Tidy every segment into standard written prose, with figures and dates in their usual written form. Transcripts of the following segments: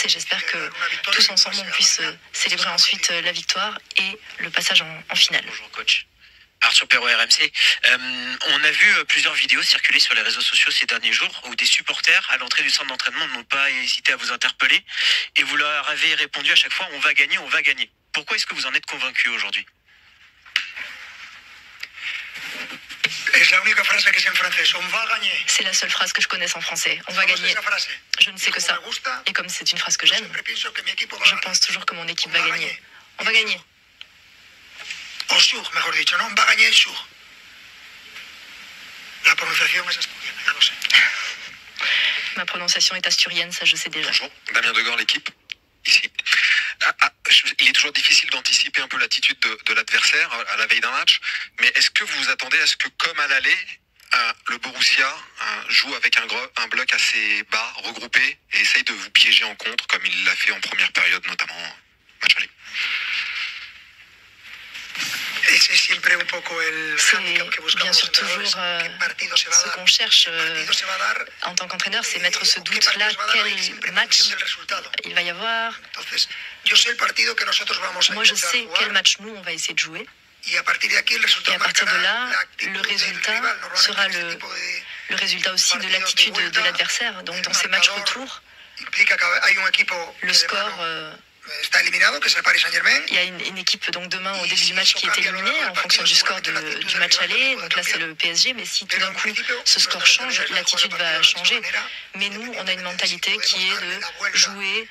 et j'espère que tous ensemble on puisse célébrer ensuite la victoire et le passage en finale. Bonjour coach. Arthur Perrault, RMC. On a vu plusieurs vidéos circuler sur les réseaux sociaux ces derniers jours où des supporters à l'entrée du centre d'entraînement n'ont pas hésité à vous interpeller et vous leur avez répondu à chaque fois on va gagner, on va gagner. Pourquoi est-ce que vous en êtes convaincu aujourd'hui? C'est la seule phrase que je connaisse en français. On va gagner. Je ne sais que ça. Et comme c'est une phrase que j'aime, je pense toujours que mon équipe va gagner. On va gagner. Mejor dicho, ¿no? Va a gagner sur. La prononciación es asturiana, ya lo sé. Ma prononciation est asturienne, ça je sais déjà. Bonjour, Damien Degand, l'équipe, ici. Il est toujours difficile d'anticiper un peu l'attitude de l'adversaire à la veille d'un match, mais est-ce que vous vous attendez à ce que, comme à l'aller, le Borussia joue avec un bloc assez bas, regroupé, et essaye de vous piéger en contre, comme il l'a fait en première période, notamment match aller? C'est bien sûr toujours ce qu'on cherche en tant qu'entraîneur, c'est mettre ce doute-là, quel match il va y avoir. Moi je sais quel match nous on va essayer de jouer. Et à partir de là, le résultat sera le résultat aussi de l'attitude de l'adversaire. Donc dans ces matchs retour, le score... Il y a une équipe donc demain au début du match qui est éliminée en fonction du score du match aller. Donc là c'est le PSG, mais si tout d'un coup ce score change, l'attitude va changer. Mais nous, on a une mentalité qui est de jouer,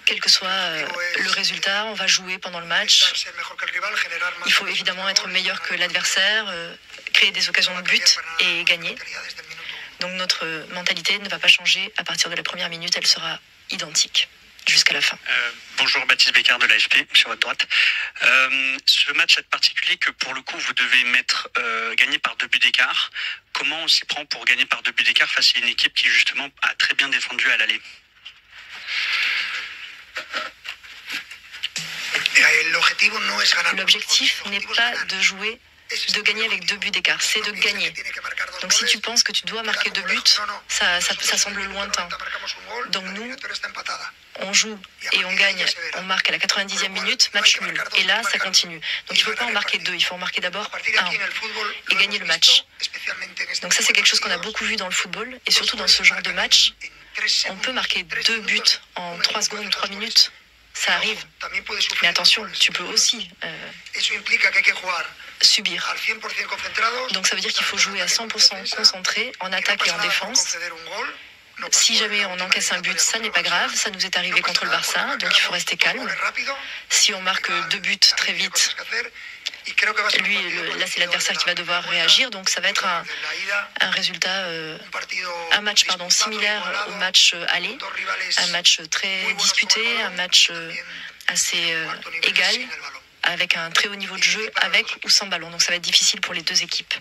quel que soit le résultat, on va jouer pendant le match. Il faut évidemment être meilleur que l'adversaire, créer des occasions de but et gagner. Donc notre mentalité ne va pas changer à partir de la première minute, elle sera identique jusqu'à la fin. Bonjour, Baptiste Bécard de l'AFP, sur votre droite. Ce match est particulier que pour le coup vous devez gagner par 2 buts d'écart. Comment on s'y prend pour gagner par 2 buts d'écart face à une équipe qui justement a très bien défendu à l'aller? L'objectif n'est pas de gagner avec 2 buts d'écart, c'est de gagner. Donc si tu penses que tu dois marquer 2 buts, ça semble lointain. Donc nous, on joue et on gagne, on marque à la 90e minute, match nul. Et là, ça continue. Donc il ne faut pas en marquer 2, il faut en marquer d'abord 1 et gagner le match. Donc ça, c'est quelque chose qu'on a beaucoup vu dans le football et surtout dans ce genre de match. On peut marquer 2 buts en 3 secondes ou 3 minutes. Ça arrive. Mais attention, tu peux aussi subir. Donc ça veut dire qu'il faut jouer à 100% concentré en attaque et en défense. Si jamais on encaisse un but, ça n'est pas grave. Ça nous est arrivé contre le Barça, donc il faut rester calme. Si on marque 2 buts très vite, lui, là c'est l'adversaire qui va devoir réagir. Donc ça va être un résultat, un match similaire au match aller. Un match très disputé, un match assez égal, avec un très haut niveau de jeu, avec ou sans ballon. Donc ça va être difficile pour les 2 équipes.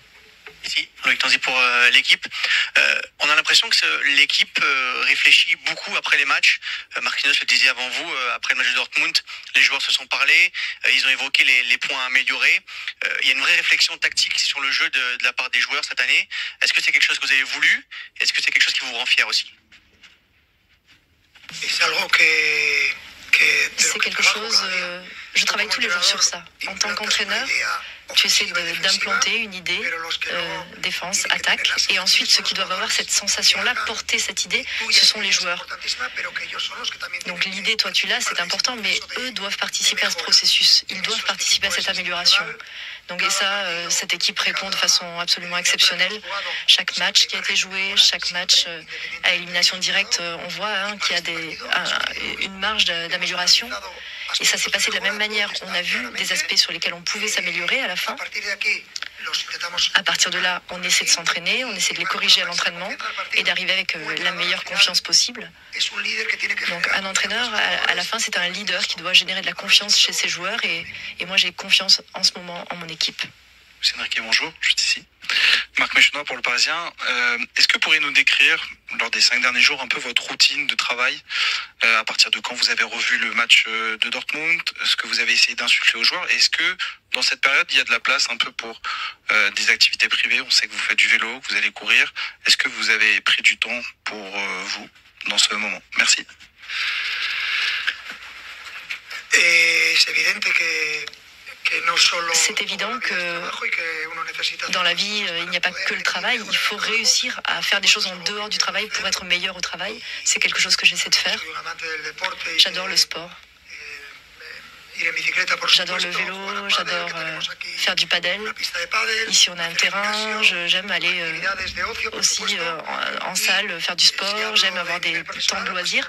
Ici, Loïc Tanzi pour l'équipe. On a l'impression que l'équipe réfléchit beaucoup après les matchs. Marquinhos le disait avant vous, après le match de Dortmund, les joueurs se sont parlé, ils ont évoqué les points à améliorer. Il y a une vraie réflexion tactique sur le jeu de la part des joueurs cette année. Est-ce que c'est quelque chose que vous avez voulu? Est-ce que c'est quelque chose qui vous rend fier aussi? C'est quelque chose, je travaille tous les jours sur ça. En tant qu'entraîneur, tu essaies d'implanter une idée, défense, attaque, et ensuite ceux qui doivent avoir cette sensation-là, porter cette idée, ce sont les joueurs. Donc l'idée, toi tu l'as, c'est important, mais eux doivent participer à ce processus, ils doivent participer à cette amélioration. Donc et ça, cette équipe répond de façon absolument exceptionnelle. Chaque match qui a été joué, chaque match à élimination directe, on voit qu'il y a une marge d'amélioration. Et ça s'est passé de la même manière. On a vu des aspects sur lesquels on pouvait s'améliorer à la fin. À partir de là, on essaie de s'entraîner, on essaie de les corriger à l'entraînement et d'arriver avec la meilleure confiance possible. Donc un entraîneur, à la fin, c'est un leader qui doit générer de la confiance chez ses joueurs et moi j'ai confiance en ce moment en mon équipe. Cédric, bonjour, juste ici. Marc Méchenois pour le Parisien. Est-ce que vous pourriez nous décrire, lors des 5 derniers jours, un peu votre routine de travail, à partir de quand vous avez revu le match de Dortmund, ce que vous avez essayé d'insuffler aux joueurs? Est-ce que dans cette période, il y a de la place un peu pour des activités privées? On sait que vous faites du vélo, que vous allez courir. Est-ce que vous avez pris du temps pour vous dans ce moment? Merci. C'est évident que dans la vie, il n'y a pas que le travail. Il faut réussir à faire des choses en dehors du travail pour être meilleur au travail. C'est quelque chose que j'essaie de faire. J'adore le sport. J'adore le vélo, j'adore faire du padel. Ici, on a un terrain. J'aime aller aussi en salle, faire du sport. J'aime avoir des temps de loisirs.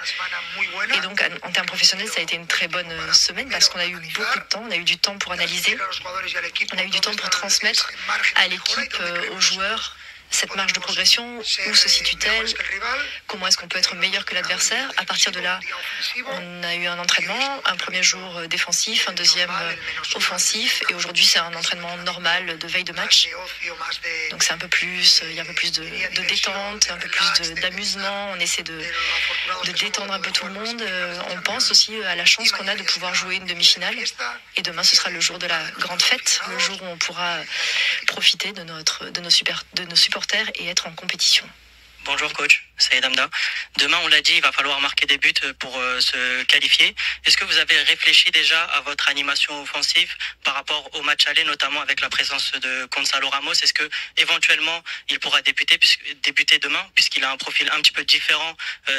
Et donc, en termes professionnels, ça a été une très bonne semaine parce qu'on a eu beaucoup de temps. On a eu du temps pour analyser. On a eu du temps pour transmettre à l'équipe, aux joueurs, cette marge de progression, où se situe-t-elle, comment est-ce qu'on peut être meilleur que l'adversaire. À partir de là, on a eu un entraînement, un premier jour défensif, un deuxième offensif, et aujourd'hui c'est un entraînement normal de veille de match. Donc c'est un peu plus, il y a un peu plus de détente, un peu plus d'amusement, on essaie de détendre un peu tout le monde. On pense aussi à la chance qu'on a de pouvoir jouer une demi-finale, et demain ce sera le jour de la grande fête, le jour où on pourra profiter de nos supporters et être en compétition. Bonjour coach, c'est Damda. Demain, on l'a dit, il va falloir marquer des buts pour se qualifier. Est-ce que vous avez réfléchi déjà à votre animation offensive par rapport au match aller, notamment avec la présence de Gonzalo Ramos? Est-ce que éventuellement il pourra débuter demain, puisqu'il a un profil un petit peu différent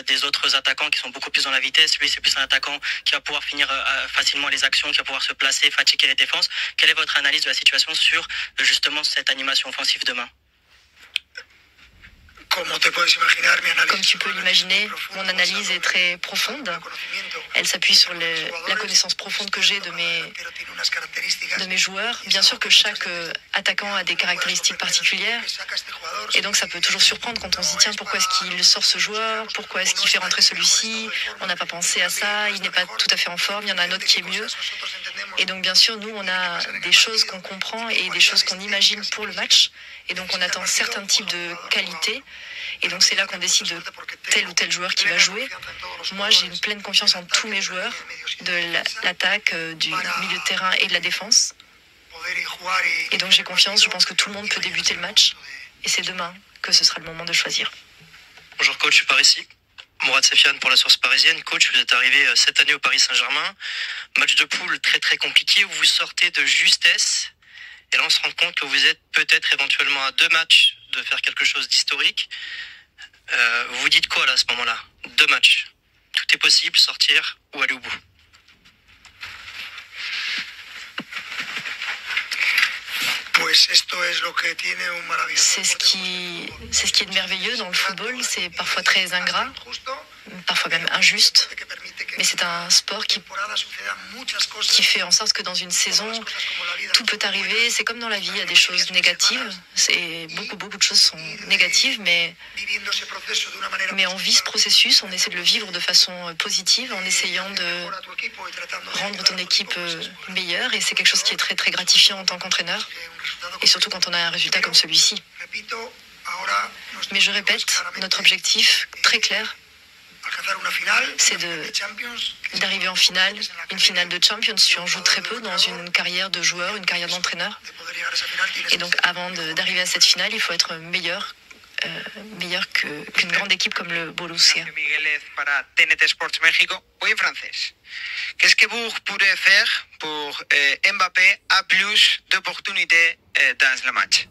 des autres attaquants qui sont beaucoup plus dans la vitesse? Lui, c'est plus un attaquant qui va pouvoir finir facilement les actions, qui va pouvoir se placer, fatiguer les défenses. Quelle est votre analyse de la situation sur justement cette animation offensive demain? Comme tu peux l'imaginer, mon analyse est très profonde. Elle s'appuie sur la connaissance profonde que j'ai de mes joueurs. Bien sûr que chaque attaquant a des caractéristiques particulières. Et donc ça peut toujours surprendre quand on se dit tiens, pourquoi est-ce qu'il sort ce joueur? Pourquoi est-ce qu'il fait rentrer celui-ci? On n'a pas pensé à ça, il n'est pas tout à fait en forme, il y en a un autre qui est mieux. Et donc bien sûr, nous, on a des choses qu'on comprend et des choses qu'on imagine pour le match. Et donc on attend certains types de qualités. Et donc c'est là qu'on décide de tel ou tel joueur qui va jouer. Moi, j'ai une pleine confiance en tous mes joueurs, de l'attaque, du milieu de terrain et de la défense. Et donc j'ai confiance, je pense que tout le monde peut débuter le match. Et c'est demain que ce sera le moment de choisir. Bonjour coach, je suis par ici. Mourad Sefiane pour la Source Parisienne. Coach, vous êtes arrivé cette année au Paris Saint-Germain. Match de poule très très compliqué où vous sortez de justesse. Et là, on se rend compte que vous êtes peut-être éventuellement à 2 matchs de faire quelque chose d'historique. Vous vous dites quoi là à ce moment-là? 2 matchs. Tout est possible, sortir ou aller au bout. C'est ce qui est de merveilleux dans le football. C'est parfois très ingrat, parfois même injuste. Mais c'est un sport qui fait en sorte que dans une saison, tout peut arriver. C'est comme dans la vie, il y a des choses négatives. Beaucoup de choses sont négatives, mais on vit ce processus, on essaie de le vivre de façon positive, en essayant de rendre ton équipe meilleure. Et c'est quelque chose qui est très, très gratifiant en tant qu'entraîneur. Et surtout quand on a un résultat comme celui-ci. Mais je répète, notre objectif très clair, c'est d'arriver en finale, une finale de Champions. Tu en joues très peu dans une carrière de joueur, une carrière d'entraîneur. Et donc avant d'arriver à cette finale, il faut être meilleur qu'une grande équipe comme le Borussia. Qu'est-ce que vous pourrez faire pour Mbappé a plus d'opportunités dans le match?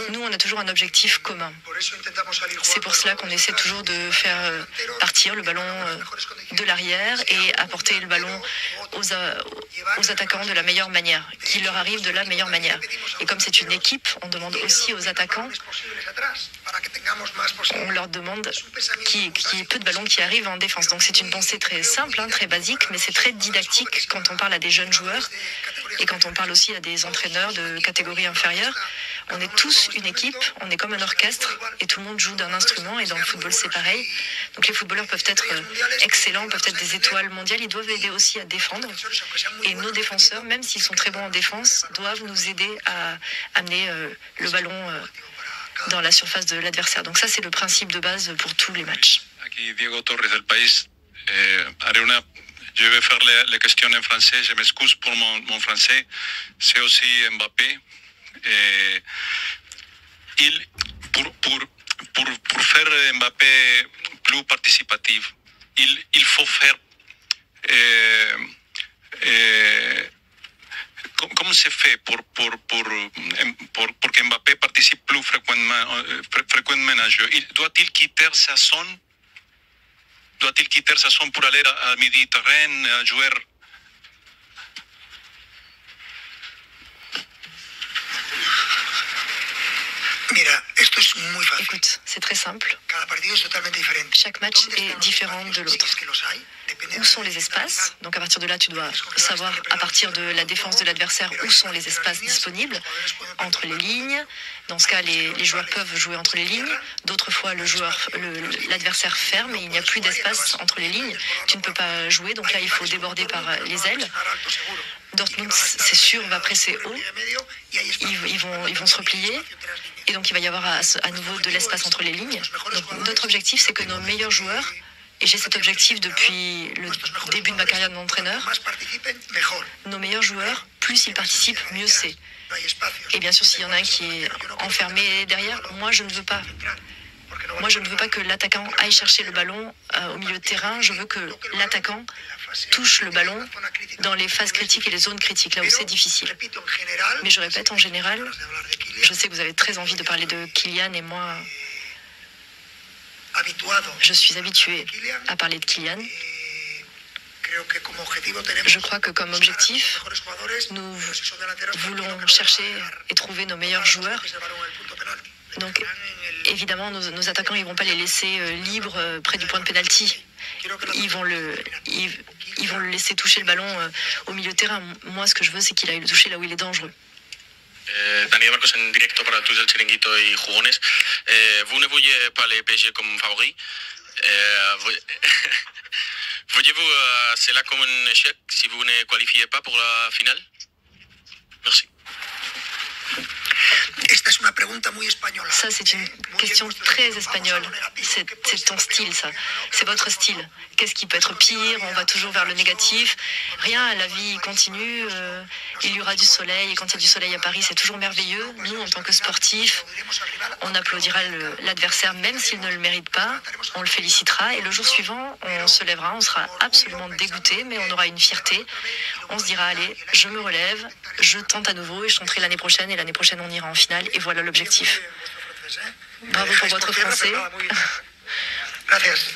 Nous, on a toujours un objectif commun. C'est pour cela qu'on essaie toujours de faire partir le ballon de l'arrière et apporter le ballon aux attaquants de la meilleure manière, qu'il leur arrive de la meilleure manière. Et comme c'est une équipe, on demande aussi aux attaquants on leur demande qu'il y ait peu de ballons qui arrivent en défense. Donc c'est une pensée très simple, très basique, mais c'est très didactique quand on parle à des jeunes joueurs et quand on parle aussi à des entraîneurs de catégorie inférieure. On est tous une équipe, on est comme un orchestre et tout le monde joue d'un instrument, et dans le football c'est pareil. Donc les footballeurs peuvent être excellents, peuvent être des étoiles mondiales, ils doivent aider aussi à défendre. Et nos défenseurs, même s'ils sont très bons en défense, doivent nous aider à amener le ballon dans la surface de l'adversaire. Donc ça, c'est le principe de base pour tous les matchs. Aquí Diego Torres del País. Je vais faire les questions en français. Je m'excuse pour mon français. C'est aussi Mbappé. Pour faire Mbappé plus participatif, il faut faire comment se fait pour que Mbappé participe plus fréquemment à jeu? Doit-il quitter sa zone? Doit-il quitter sa zone pour aller à midi-terrain, à jouer? Mira, esto es muy fácil. Écoute, c'est très simple. Cada partido es totalmente diferente. Chaque match est différent de l'autre. Où sont les espaces? Donc à partir de là, tu dois savoir à partir de la défense de l'adversaire où sont les espaces disponibles entre les lignes. Dans ce cas, les joueurs peuvent jouer entre les lignes. D'autres fois, l'adversaire ferme et il n'y a plus d'espace entre les lignes. Tu ne peux pas jouer, donc là, il faut déborder par les ailes. Dortmund, c'est sûr, va presser haut. Ils vont se replier. Et donc, il va y avoir à nouveau de l'espace entre les lignes. Donc, notre objectif, c'est que nos meilleurs joueurs, et j'ai cet objectif depuis le début de ma carrière d'entraîneur, nos meilleurs joueurs, plus ils participent, mieux c'est. Et bien sûr, s'il y en a un qui est enfermé derrière, moi, je ne veux pas. Moi, je ne veux pas que l'attaquant aille chercher le ballon au milieu de terrain. Je veux que l'attaquant touche le ballon dans les phases critiques et les zones critiques, là où c'est difficile. Mais je répète, en général, je sais que vous avez très envie de parler de Kylian, et moi, je suis habitué à parler de Kylian. Je crois que comme objectif, nous voulons chercher et trouver nos meilleurs joueurs. Donc, évidemment, nos attaquants, ils ne vont pas les laisser libres près du point de pénalty. Ils vont le laisser toucher le ballon au milieu de terrain. Moi, ce que je veux, c'est qu'il aille le toucher là où il est dangereux. Daniel Marcos en directo para tous el Chiringuito y Jugones. Vous ne voyez pas les PSG comme favoris. Voyez-vous cela comme un échec si vous ne qualifiez pas pour la finale? Merci. Ça, c'est une question très espagnole. C'est ton style, ça. C'est votre style. Qu'est-ce qui peut être pire? On va toujours vers le négatif. Rien, la vie continue. Il y aura du soleil. Et quand il y a du soleil à Paris, c'est toujours merveilleux. Nous, en tant que sportifs, on applaudira l'adversaire même s'il ne le mérite pas. On le félicitera. Et le jour suivant, on se lèvera. On sera absolument dégoûté, mais on aura une fierté. On se dira, allez, je me relève, je tente à nouveau et je tenterai l'année prochaine. Et l'année prochaine, on ira en finale. Et voilà l'objectif. Bravo pour votre français. Gracias.